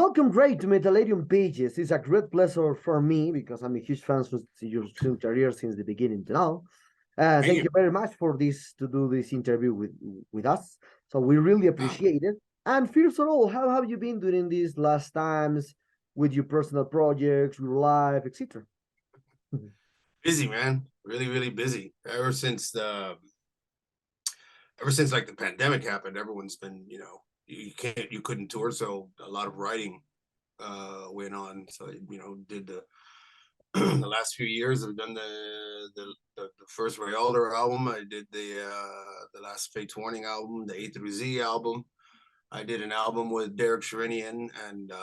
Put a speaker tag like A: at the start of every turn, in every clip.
A: Welcome, Ray, to Metallarium Pages. It's a great pleasure for me because I'm a huge fan of your career since the beginning to now. Thank you very much for to do this interview with us. So we really appreciate it. And first of all, how have you been during these last times with your personal projects, your life, etc.?
B: Busy, man. Really, really busy. Ever since like the pandemic happened, everyone's been, you couldn't tour, so a lot of writing went on. So did the the last few years I've done the first Ray Alder album. I did the last Fates Warning album, the A through Z album. I did an album with Derek Sherinian and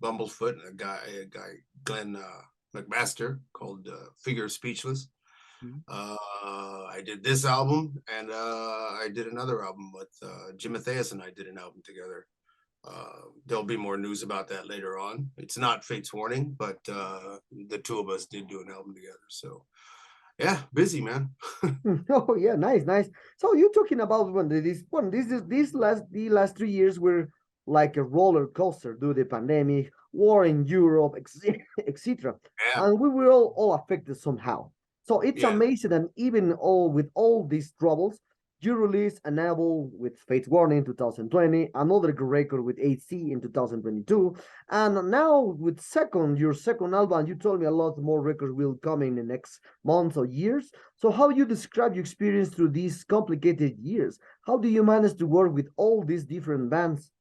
B: Bumblefoot, and a guy Glenn McMaster, called Figure of Speechless. I did this album, and I did another album with Jim Matthias, and I did an album together. There'll be more news about that later on. It's not Fates Warning, but the two of us did do an album together. So yeah, busy, man.
A: Oh yeah, nice. So you're talking about the last 3 years were like a roller coaster due to the pandemic, war in Europe, etc.
B: Yeah.
A: And we were all affected somehow. So it's amazing, and even with all these troubles, you released an album with Fates Warning in 2020, another record with AC in 2022, and now with your second album. You told me a lot more records will come in the next months or years. So how you describe your experience through these complicated years? How do you manage to work with all these different bands?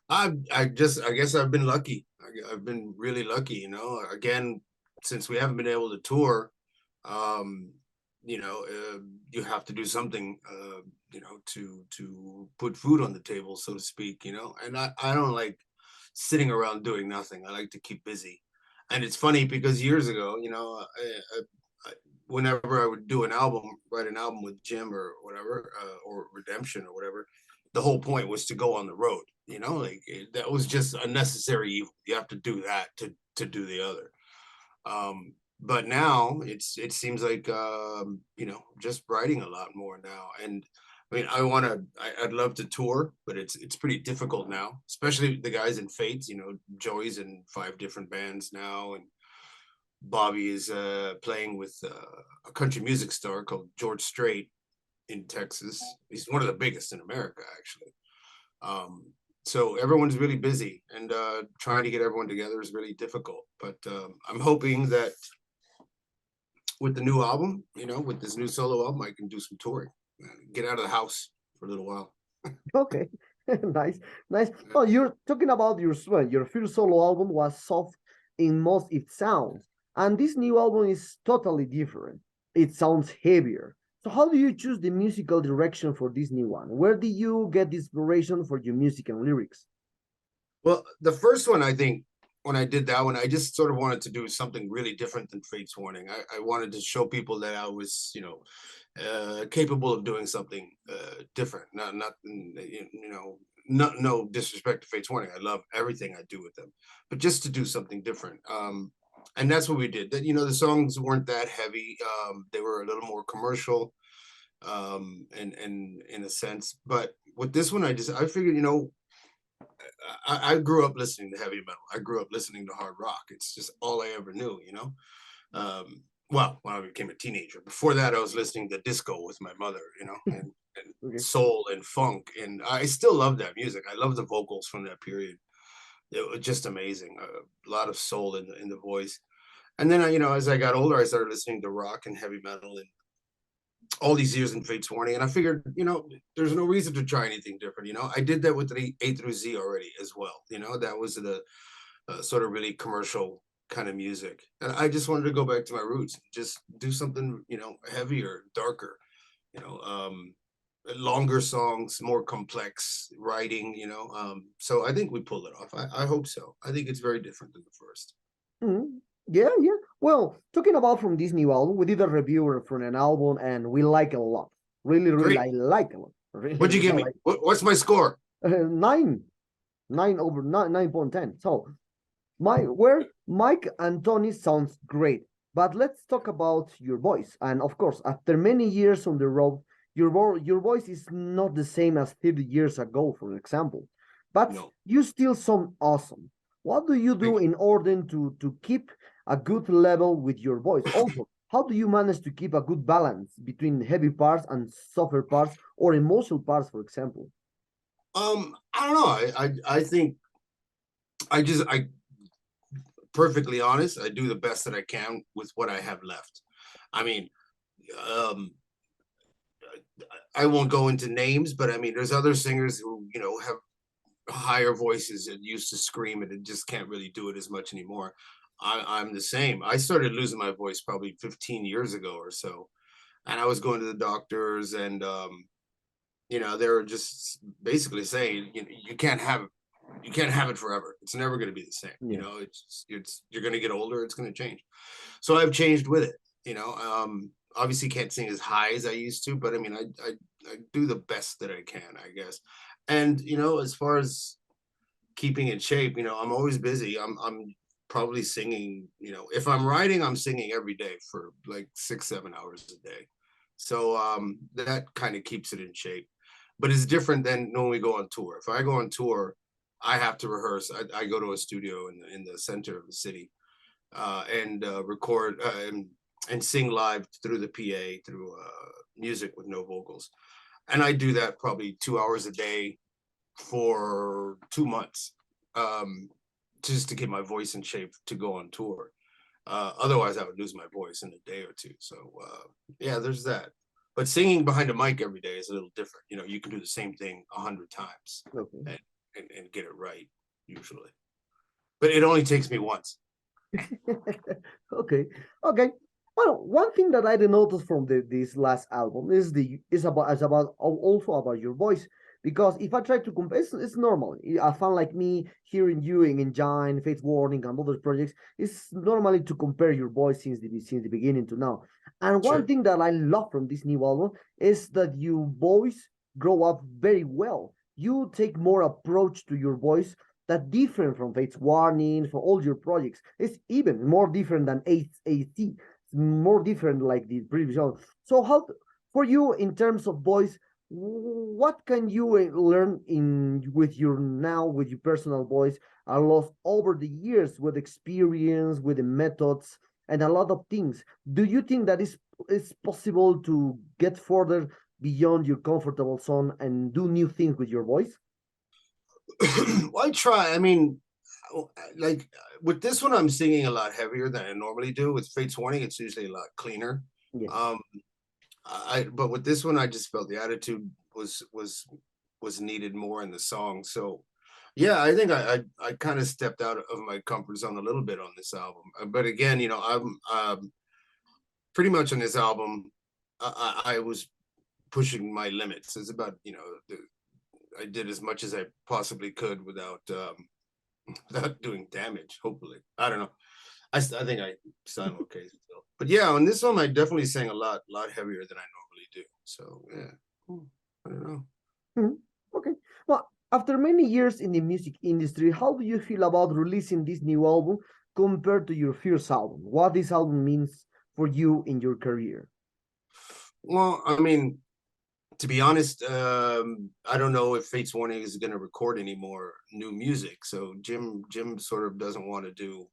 B: I guess I've been lucky. I've been really lucky, again, since we haven't been able to tour. You have to do something, to put food on the table, so to speak, and I don't like sitting around doing nothing. I like to keep busy. And it's funny because years ago, whenever I would do write an album with Jim or whatever, or Redemption or whatever, the whole point was to go on the road, that was just a necessary evil. You have to do that to do the other. But now it seems like just writing a lot more now. And I mean, I'd love to tour, but it's pretty difficult now, especially the guys in Fates. Joey's in 5 different bands now, and Bobby is playing with a country music star called George Strait in Texas. He's one of the biggest in America, actually. So everyone's really busy, and trying to get everyone together is really difficult. But I'm hoping that with the new album, with this new solo album, I can do some touring, get out of the house for a little while.
A: Okay, nice. Oh, you're talking about your first solo album was soft in most its sounds, and this new album is totally different. It sounds heavier. So how do you choose the musical direction for this new one? Where do you get the inspiration for your music and lyrics?
B: Well, the first one, I think, when I did that one, I just sort of wanted to do something really different than Fates Warning. I wanted to show people that I was, capable of doing something different. No disrespect to Fates Warning. I love everything I do with them, but just to do something different. And that's what we did. That the songs weren't that heavy. They were a little more commercial, and in a sense. But with this one, I figured, I grew up listening to heavy metal. I grew up listening to hard rock. It's just all I ever knew, Well, when I became a teenager. Before that, I was listening to disco with my mother, and
A: Okay.
B: soul and funk. And I still love that music. I love the vocals from that period. It was just amazing. A lot of soul in the voice. And then, as I got older, I started listening to rock and heavy metal, and all these years in Fates Warning, and I figured, there's no reason to try anything different. I did that with the A through Z already as well. That was the sort of really commercial kind of music, and I just wanted to go back to my roots, just do something, heavier, darker, longer songs, more complex writing, so I think we pulled it off. I hope so. I think it's very different than the first.
A: Mm-hmm. Yeah. Well, talking about from this new album, we did a review from an album, and we like it a lot. Really, I like it a lot. Really,
B: what'd you give me? What's my score?
A: 9 over 9.10. So Mike and Tony sounds great, but let's talk about your voice. And of course, after many years on the road, your voice is not the same as 30 years ago, for example. but
B: No.
A: you still sound awesome. What do you do in order to keep a good level with your voice? Also, how do you manage to keep a good balance between heavy parts and softer parts or emotional parts, for example?
B: I don't know. I think I perfectly honest, I do the best that I can with what I have left. I mean, um, I won't go into names, but I mean, there's other singers who, you know, have higher voices and used to scream it and just can't really do it as much anymore. I'm the same. I started losing my voice probably 15 years ago or so. And I was going to the doctors and, you know, they were just basically saying, you know, you can't have it forever. It's never going to be the same.
A: Yeah.
B: You know, you're going to get older. It's going to change. So I've changed with it, you know, obviously can't sing as high as I used to, but I mean, I do the best that I can, I guess. And, you know, as far as keeping in shape, you know, I'm always busy. I'm probably singing, you know, if I'm writing, I'm singing every day for like 6-7 hours a day. So that kind of keeps it in shape. But it's different than when we go on tour. If I go on tour, I have to rehearse. I go to a studio in the center of the city and record and sing live through the PA, through music with no vocals. And I do that probably 2 hours a day for 2 months, just to get my voice in shape to go on tour. Otherwise, I would lose my voice in a day or two. So yeah, there's that. But singing behind a mic every day is a little different. You know, you can do the same thing 100 times
A: Okay.
B: and get it right usually. But it only takes me once.
A: Okay. Okay. Well, one thing that I did notice from this last album is about also about your voice. Because if I try to compare, it's normal. A fan like me hearing you in Engine, Faith Warning, and other projects, it's normally to compare your voice since the beginning to now. And one
B: Sure.
A: thing that I love from this new album is that your voice grow up very well. You take more approach to your voice that different from Fates Warning, for all your projects. It's even more different than AC. It's more different like the previous one. So how for you in terms of voice, what can you learn in with your now with your personal voice a lot over the years with experience, with the methods and a lot of things? Do you think that is possible to get further beyond your comfortable zone and do new things with your voice?
B: Well, I try. I mean, like with this one, I'm singing a lot heavier than I normally do. With Fates Warning, it's usually a lot cleaner.
A: Yeah.
B: Um, but with this one, I just felt the attitude was needed more in the song. So yeah, I think I kind of stepped out of my comfort zone a little bit on this album. But again, you know, I'm pretty much on this album. I was pushing my limits. It's about, you know, I did as much as I possibly could without without doing damage. Hopefully, I don't know. I think I sound okay still. But yeah, on this one, I definitely sang a lot heavier than I normally do. So yeah, I don't know.
A: Mhm. Okay. Well, after many years in the music industry, how do you feel about releasing this new album compared to your first album? What this album means for you in your career?
B: Well, I mean, to be honest, I don't know if Fates Warning is going to record any more new music. So Jim sort of doesn't want to do.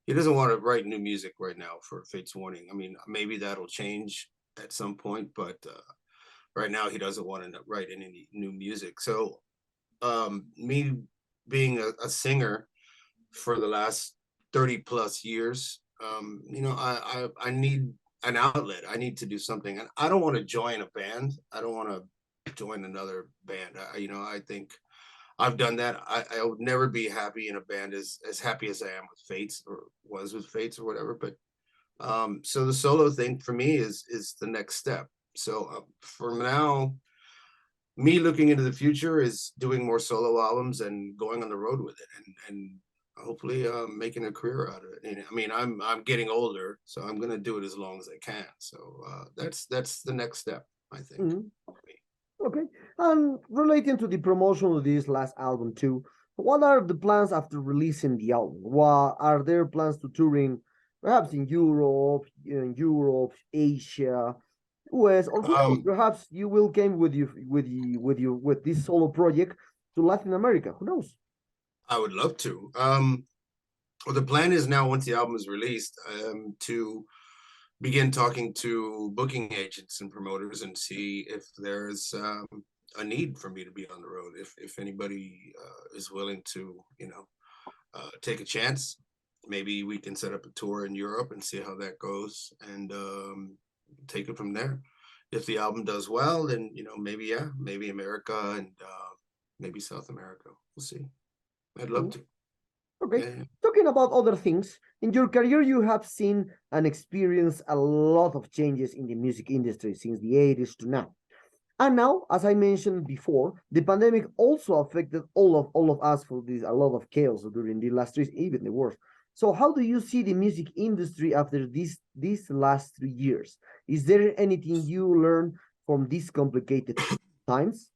B: He doesn't want to write new music right now for Fates Warning. I mean, maybe that'll change at some point, but right now he doesn't want to write any new music. So me being a singer for the last 30 plus years, you know, I need an outlet. I need to do something. And I don't want to join a band. I don't want to join another band. You know, I think I've done that. I would never be happy in a band as happy as I am with Fates or was with Fates or whatever. But so the solo thing for me is the next step. So for now, me looking into the future is doing more solo albums and going on the road with it and hopefully making a career out of it. And, I mean, I'm getting older, so I'm gonna do it as long as I can. So that's the next step, I think.
A: Mhm. Okay. And relating to the promotion of this last album too, what are the plans after releasing the album? What are there plans to touring, perhaps in Europe, Asia, US, or who knows?
B: Um,
A: Perhaps you will came with you with this solo project. to Latin America? Who knows?
B: I would love to. Well, the plan is now, once the album is released, to begin talking to booking agents and promoters and see if there's a need for me to be on the road. If anybody is willing to, take a chance, maybe we can set up a tour in Europe and see how that goes, and take it from there. If the album does well, then maybe America, and maybe South America. We'll see. I'd love to.
A: Okay. Yeah. Talking about other things, in your career, you have seen and experienced a lot of changes in the music industry since the 80s to now. And now, as I mentioned before, the pandemic also affected all of us for this, a lot of chaos during the last 3, even the worst. So how do you see the music industry after these last 3 years? Is there anything you learned from these complicated times?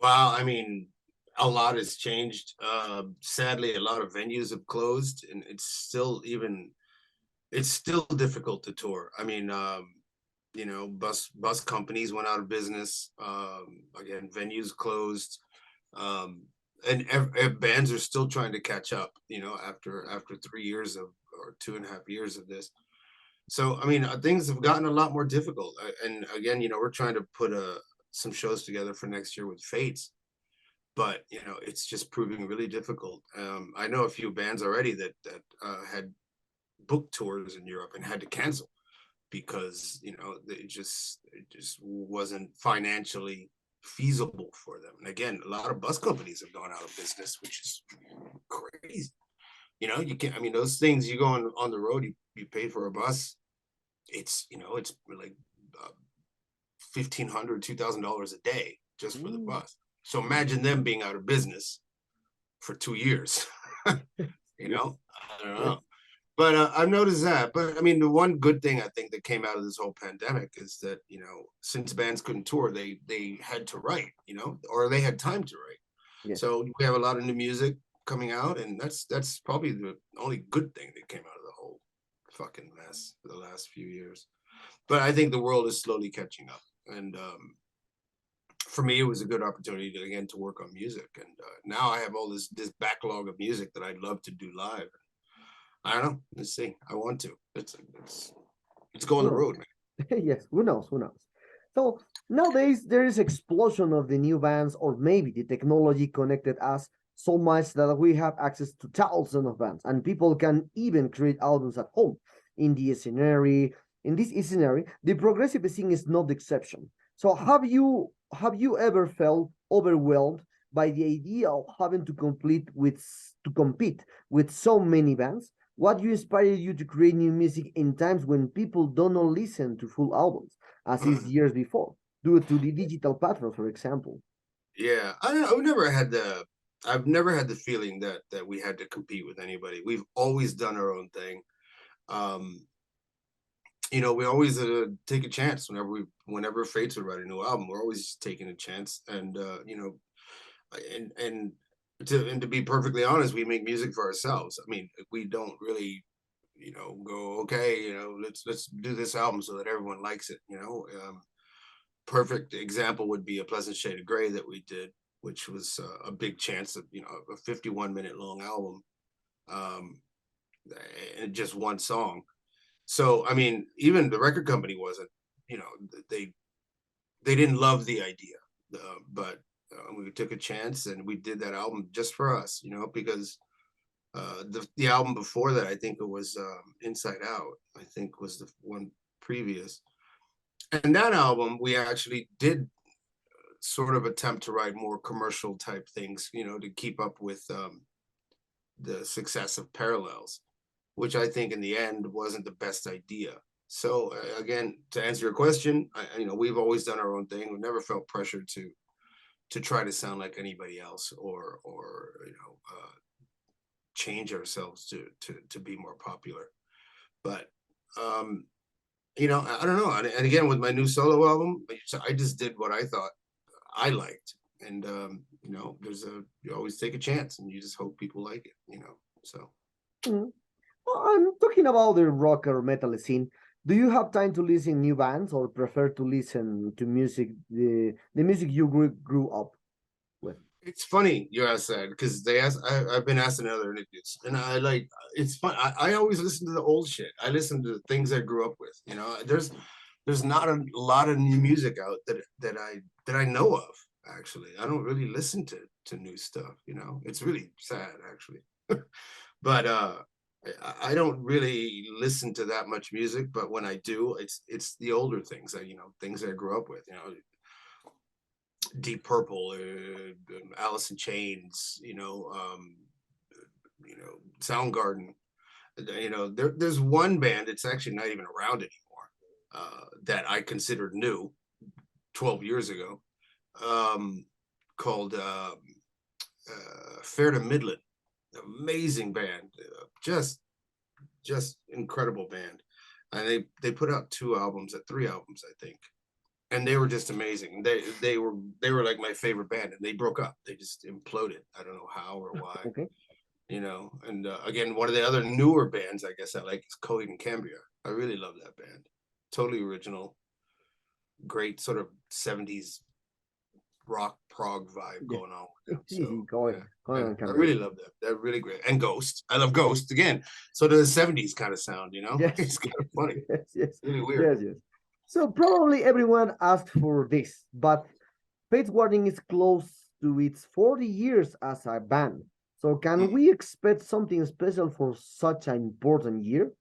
B: Well, I mean, a lot has changed. Sadly, a lot of venues have closed, and it's still difficult to tour. I mean, bus companies went out of business. Again, venues closed, and bands are still trying to catch up. After 3 years or 2.5 years of this. So, I mean, things have gotten a lot more difficult. And again, we're trying to put some shows together for next year with Fates, but it's just proving really difficult. I know a few bands already that had booked tours in Europe and had to cancel because it just wasn't financially feasible for them. And again, a lot of bus companies have gone out of business, which is crazy. You can't. I mean, those things, you go on the road, you pay for a bus. It's like $1,500, $2,000 a day just for the bus. So imagine them being out of business for 2 years. I don't know. But I've noticed that. But I mean, the one good thing I think that came out of this whole pandemic is that, since bands couldn't tour, they had to write, or they had time to write. Yeah. So we have a lot of new music coming out, and that's probably the only good thing that came out of the whole fucking mess for the last few years. But I think the world is slowly catching up. And for me, it was a good opportunity to work on music. And now I have all this backlog of music that I'd love to do live. I don't know. Let's see. I want to. Let's go on the road, man.
A: Yes. Who knows? So nowadays there is explosion of the new bands, or maybe the technology connected us so much that we have access to thousands of bands, and people can even create albums at home. In this scenario, the progressive scene is not the exception. So have you ever felt overwhelmed by the idea of having to compete with so many bands? What inspired you to create new music in times when people don't listen to full albums, as is years before, due to the digital platform, for example?
B: Yeah, I don't know. I've never had the feeling that we had to compete with anybody. We've always done our own thing. We always take a chance whenever Fates would write a new album. We're always taking a chance, and to be perfectly honest, we make music for ourselves. I mean, we don't really, go, okay, let's do this album so that everyone likes it. Perfect example would be A Pleasant Shade of Gray that we did, which was a big chance of, a 51-minute long album, and just one song. So, I mean, even the record company wasn't, they didn't love the idea, but we took a chance and we did that album just for us, because the album before that, I think it was Inside Out, I think was the one previous. And that album, we actually did sort of attempt to write more commercial type things, to keep up with the success of Parallels, which I think in the end wasn't the best idea. So again, to answer your question, we've always done our own thing. We never felt pressured to try to sound like anybody else or change ourselves to be more popular. But I don't know. And again, with my new solo album, I just did what I thought I liked. And you always take a chance and you just hope people like it, so.
A: Well, I'm talking about the rock or metal scene. Do you have time to listen new bands, or prefer to listen to music, the music you grew up with?
B: It's funny you asked that because I've been asked in other interviews, and it's fun. I always listen to the old shit. I listen to the things I grew up with. You know, there's not a lot of new music out that I know of. Actually, I don't really listen to new stuff. You know, it's really sad actually. But I don't really listen to that much music. But when I do, it's the older things. Things I grew up with. You know, Deep Purple, Alice in Chains, Soundgarden. There's one band. It's actually not even around anymore. That I considered new 12 years ago, called Fair to Midland. Amazing band, just incredible band. And they put out 3 albums, I think. And they were just amazing. They were like my favorite band, and they broke up. They just imploded. I don't know how or why.
A: Okay.
B: And again, one of the other newer bands I guess I like is Coheed and Cambria. I really love that band. Totally original, great sort of 70s rock prog vibe going on with them.
A: It's easy going.
B: I really love that. They're really great. And Ghost. I love Ghost again. So the 70s kind of sound,
A: Yes.
B: It's kind of funny.
A: Yes.
B: Really weird.
A: Yes. So probably everyone asked for this, but Faith Warning is close to its 40 years as a band. So can we expect something special for such an important year?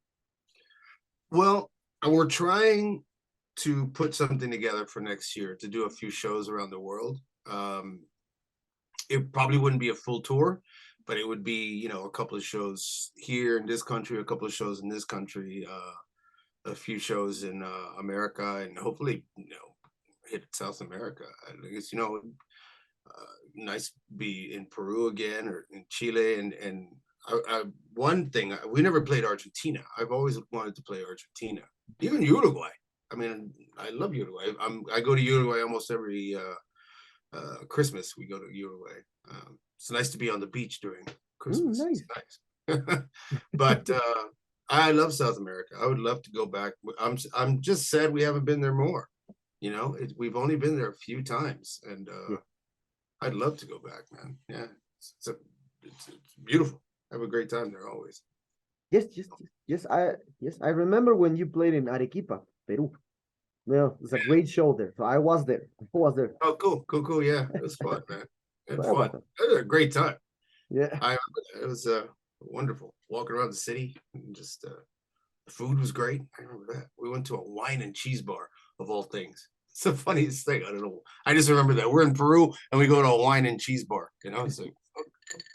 B: Well, we're trying to put something together for next year to do a few shows around the world. It probably wouldn't be a full tour, but it would be, a couple of shows here in this country, a couple of shows in this country, a few shows in America, and hopefully, hit South America. I think it's, nice to be in Peru again or in Chile. And one thing, we never played Argentina. I've always wanted to play Argentina, even Uruguay. I mean, I love Uruguay. I go to Uruguay almost every Christmas. We go to Uruguay. It's nice to be on the beach during Christmas.
A: Nice.
B: It's nice. But I love South America. I would love to go back. I'm just sad we haven't been there more. We've only been there a few times, and I'd love to go back, man. Yeah, it's beautiful. I have a great time there always.
A: Yes. I remember when you played in Arequipa, Peru. Well, it's a great show there. So I was there.
B: Oh, cool. Yeah, it was fun, man. It was fun. It was a great time.
A: Yeah.
B: It was wonderful walking around the city, and just the food was great. I remember that. We went to a wine and cheese bar of all things. It's the funniest thing. I don't know. I just remember that we're in Peru and we go to a wine and cheese bar. It's like,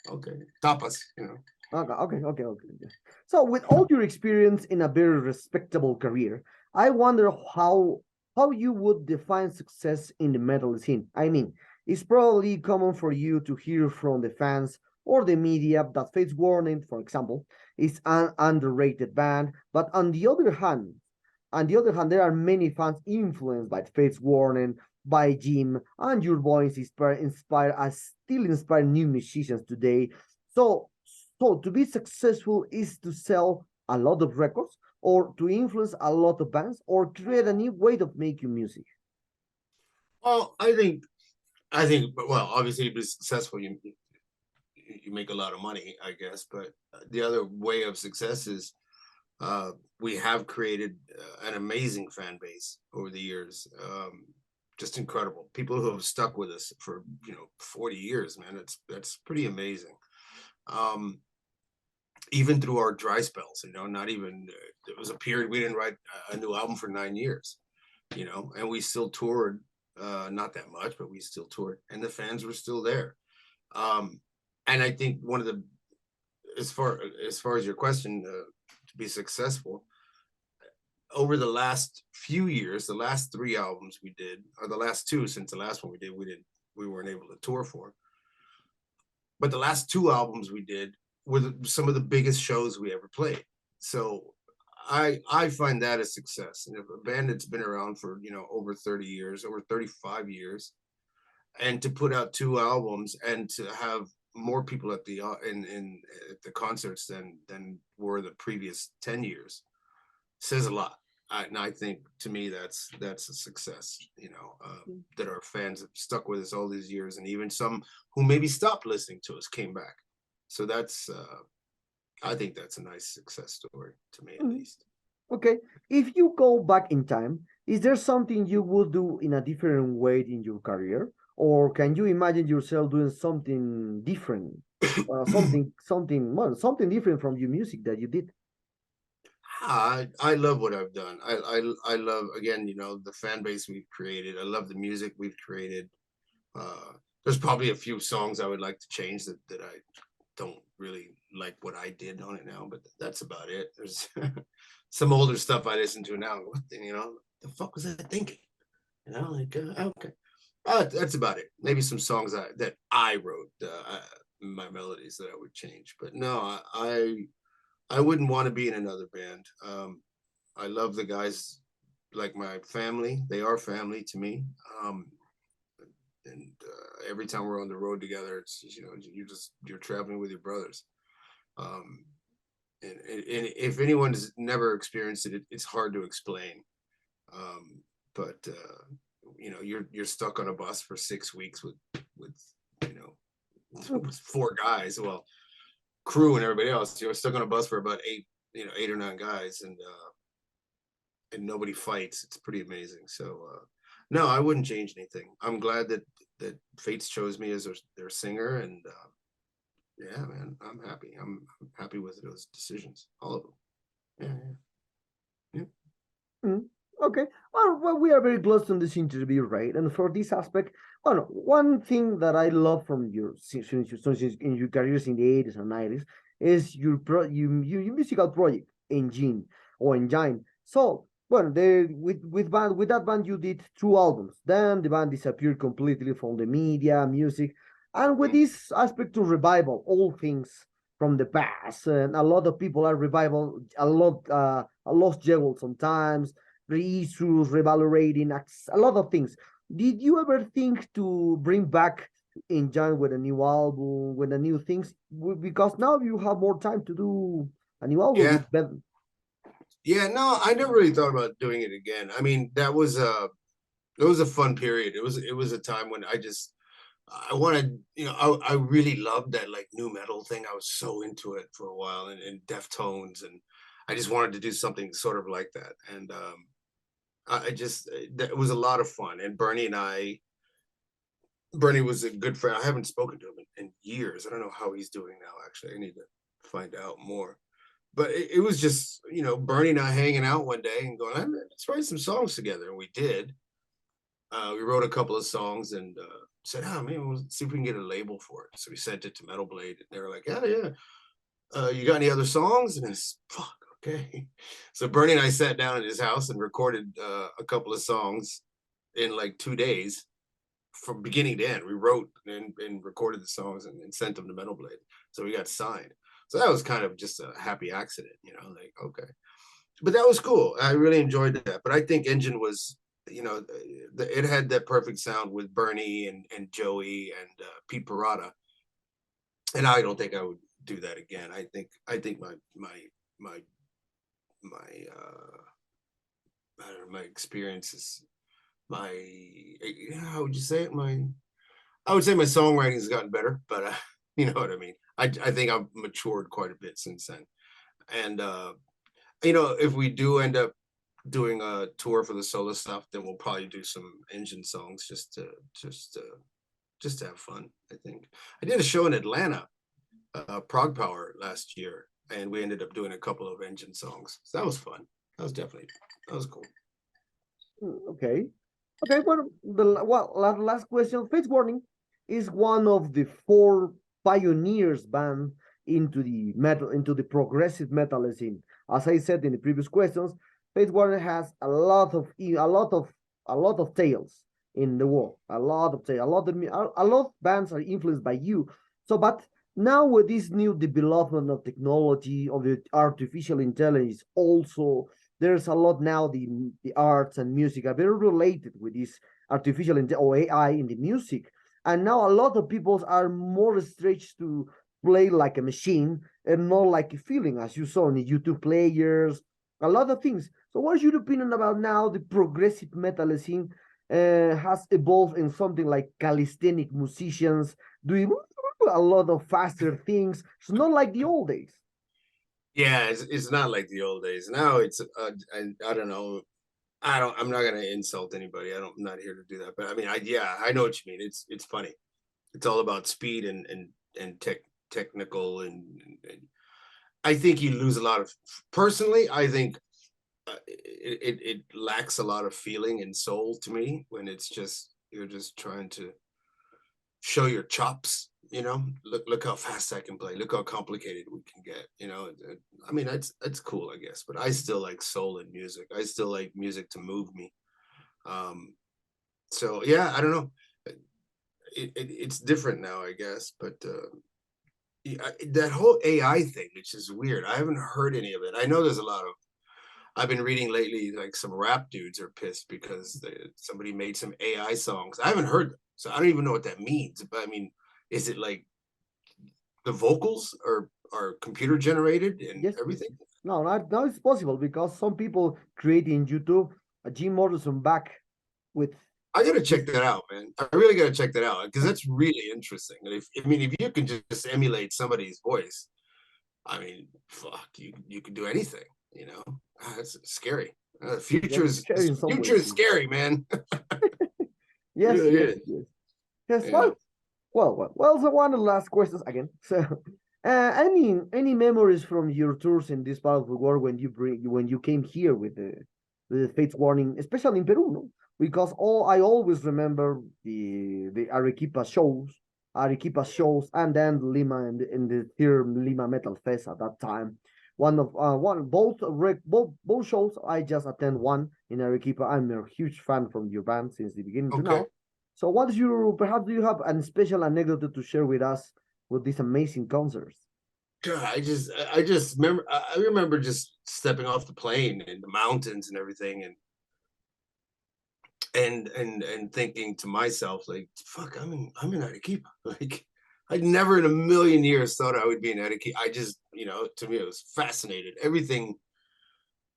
B: okay, tapas.
A: Okay. So with all your experience in a very respectable career, I wonder how you would define success in the metal scene. I mean, it's probably common for you to hear from the fans or the media that Faith Warning, for example, is an underrated band. But on the other hand, there are many fans influenced by Faith Warning, by Jim, and your voice still inspire new musicians today. So to be successful is to sell a lot of records, or to influence a lot of bands, or create a new way of making music.
B: Well, I think, well, obviously to be successful, you make a lot of money, I guess. But the other way of success is we have created an amazing fan base over the years. Just incredible. People who have stuck with us for 40 years, man. That's pretty amazing. Even through our dry spells, not even there was a period we didn't write a new album for 9 years, and we still toured, not that much, but we still toured, and the fans were still there. And I think one of the, as far as your question, to be successful over the last few years, the last 3 albums we did, or the last 2, since the last one we weren't able to tour for, but the last 2 albums we did were some of the biggest shows we ever played. So I find that a success. And if a band that's been around for over 30 years, over 35 years, and to put out 2 albums and to have more people at the concerts than were the previous 10 years, says a lot. And I think to me that's a success, that our fans have stuck with us all these years, and even some who maybe stopped listening to us came back. So that's I think that's a nice success story to me, at least.
A: Okay, if you go back in time, is there something you would do in a different way in your career, or can you imagine yourself doing something different, something different from your music that you did?
B: I love what I've done. I love, again, the fan base we've created. I love the music we've created. There's probably a few songs I would like to change that I don't really like what I did on it now, but that's about it. There's some older stuff I listen to now. What the fuck was I thinking? Okay. That's about it. Maybe some songs that I wrote, my melodies that I would change. But no, I wouldn't want to be in another band. I love the guys like my family. They are family to me. And every time we're on the road together, it's just, you're traveling with your brothers. And if anyone's never experienced it, it's hard to explain. But you're stuck on a bus for 6 weeks with 4 guys. Well, crew and everybody else. You're stuck on a bus for about 8 or 9 guys, and nobody fights. It's pretty amazing. So no, I wouldn't change anything. I'm glad that Fates chose me as their singer, and yeah, man, I'm happy. I'm happy with those decisions, all of them.
A: Yeah. Okay. Well, we are very close to this interview, right? And for this aspect, one thing that I love from your since in your careers in the 80s and 90s is your musical project, Engine. So, with that band you did 2 albums. Then the band disappeared completely from the media, music, and with this aspect to revival, all things from the past, and a lot of people are revival, a lost jewel sometimes, reissues, revaluating, a lot of things. Did you ever think to bring back Engine with a new album, with the new things? Because now you have more time to do a new album
B: Yeah.
A: with Ben.
B: Yeah, no, I never really thought about doing it again. I mean, it was a fun period. It was a time when I wanted, I really loved that like new metal thing. I was so into it for a while, and Deftones, and I just wanted to do something sort of like that. And it was a lot of fun. And Bernie was a good friend. I haven't spoken to him in years. I don't know how he's doing now, actually. I need to find out more. But it was just, Bernie and I hanging out one day and going, let's write some songs together. And we did. We wrote a couple of songs and said, maybe we'll see if we can get a label for it. So we sent it to Metal Blade. And they were like, yeah. You got any other songs? And it's, fuck, okay. So Bernie and I sat down at his house and recorded a couple of songs in like 2 days from beginning to end. We wrote and recorded the songs and sent them to Metal Blade. So we got signed. So that was kind of just a happy accident, like, okay. But that was cool. I really enjoyed that. But I think Engine was, it had that perfect sound with Bernie and Joey and Pete Parada. And I don't think I would do that again. I think my I don't know, my experiences, how would you say it? I would say my songwriting has gotten better, but you know what I mean? I think I've matured quite a bit since then. And, if we do end up doing a tour for the solo stuff, then we'll probably do some Engine songs just to have fun, I think. I did a show in Atlanta, Prog Power, last year, and we ended up doing a couple of Engine songs. So that was fun. That was cool.
A: Okay. Well, last question. Fates Warning is one of the 4 pioneers band into the progressive metal scene. As I said in the previous questions, Fates Warning has a lot of tales in the world. A lot of bands are influenced by you. So, but now with this new development of technology, of the artificial intelligence, also there's a lot now, the arts and music are very related with this or AI in the music. And now a lot of people are more stretched to play like a machine and not like a feeling, as you saw in the YouTube players, a lot of things. So what is your opinion about now the progressive metal scene has evolved in something like calisthenic musicians doing a lot of faster things. It's not like the old days.
B: Yeah, it's not like the old days. Now it's I don't know. I'm not gonna insult anybody. I'm not here to do that. But I mean, yeah, I know what you mean. It's funny. It's all about speed and technical and I think you lose a lot of. Personally, I think it lacks a lot of feeling and soul to me when it's just you're just trying to show your chops. You know, look how fast I can play. Look how complicated we can get. You know, I mean that's cool, I guess. But I still like soul in music. I still like music to move me. Um, so yeah, I don't know. It's different now, I guess. But yeah, that whole AI thing, which is weird. I haven't heard any of it. I know there's a lot of. I've been reading lately, like some rap dudes are pissed because somebody made some AI songs. I haven't heard them, so I don't even know what that means. But I mean, is it like the vocals are computer generated and
A: Yes.
B: everything?
A: No, not now it's possible because some people create in YouTube a Jim Morrison back with
B: I gotta check
A: this.
B: that out, man. I really gotta check that out because that's really interesting. And if I mean, if you can just emulate somebody's voice, I mean, fuck, you can do anything. You know, that's scary.
A: Yes, scary in some
B: Future
A: ways.
B: is scary, man.
A: Yes,
B: Really
A: yes,
B: is.
A: yes. Yes,
B: Yeah.
A: well. So one of the last questions again. So, any memories from your tours in this part of the world when you came here with the Fates Warning, especially in Peru, no? Because all I always remember the Arequipa shows, and then Lima in the third Lima Metal Fest at that time. One of one both shows I just attend one in Arequipa. I'm a huge fan from your band since the beginning to
B: Okay.
A: now. So, what is your perhaps do you have a special anecdote to share with us with these amazing concerts?
B: God, I just remember I remember just stepping off the plane in the mountains and everything and thinking to myself like fuck I'm in Arequipa. Like I'd never in a million years thought I would be in Arequipa. I just, you know, to me it was fascinated. Everything,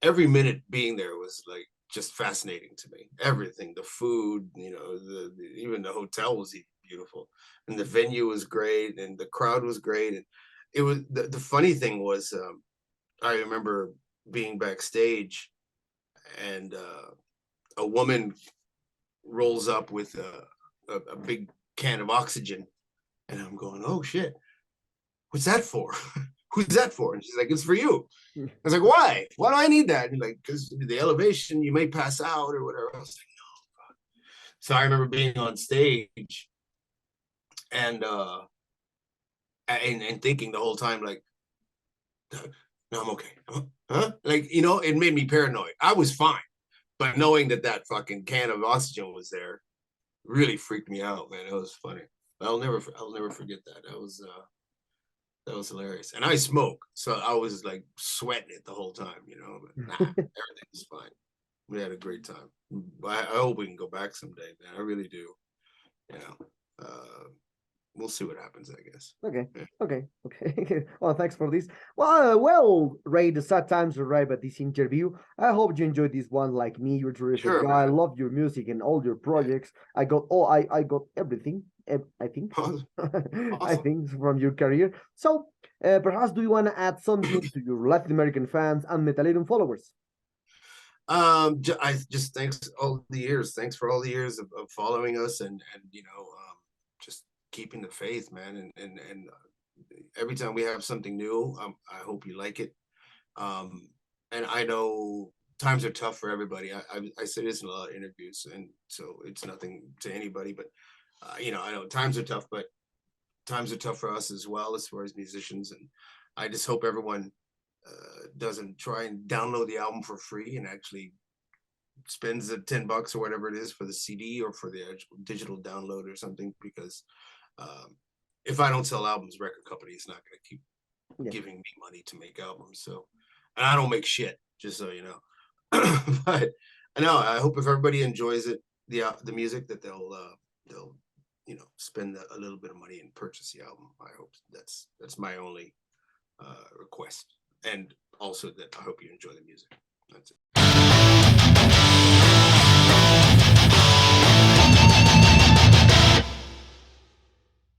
B: every minute being there was like just fascinating to me. Everything, the food, you know, even the hotel was beautiful, and the venue was great, and the crowd was great, and it was the funny thing was I remember being backstage, and a woman rolls up with a big can of oxygen, and I'm going, oh shit, what's that for? Who's that for? And she's like, it's for you. I was like, why? Why do I need that? And like, because the elevation, you may pass out or whatever. I was like, no. So I remember being on stage and and thinking the whole time, like, no, I'm okay. Huh? Like, you know, it made me paranoid. I was fine, but knowing that that fucking can of oxygen was there really freaked me out, man. It was funny. I'll never forget that. That was hilarious. And I smoke, so I was like sweating it the whole time, you know. But nah, everything was fine. We had a great time. I hope we can go back someday, man. I really do. You know, we'll see what happens, I guess.
A: Okay,
B: Yeah.
A: okay. Well, thanks for this. Well, Ray, the sad times arrive at this interview. I hope you enjoyed this one like me. You're a terrific
B: Sure,
A: guy. I
B: man.
A: love your music and all your
B: Yeah.
A: projects. I got everything. I think.
B: Awesome.
A: I
B: Awesome.
A: think from your career. So, perhaps do you want to add something to your Latin American fans and Metallium followers?
B: I just thanks all the years. Thanks for all the years of following us and you know, just keeping the faith, man. And every time we have something new, I hope you like it. Um, and I know times are tough for everybody. I say this in a lot of interviews, and so it's nothing to anybody. But you know, I know times are tough, but times are tough for us as well as far as musicians. And I just hope everyone doesn't try and download the album for free and actually spends the $10 or whatever it is for the CD or for the digital download or something. Because if I don't sell albums, record company is not going to keep
A: Yeah.
B: giving me money to make albums. So, and I don't make shit, just so you know. But I know I hope if everybody enjoys it, the music, that they'll you know spend a little bit of money and purchase the album. I hope that's my only request, and also that I hope you enjoy the music. That's it.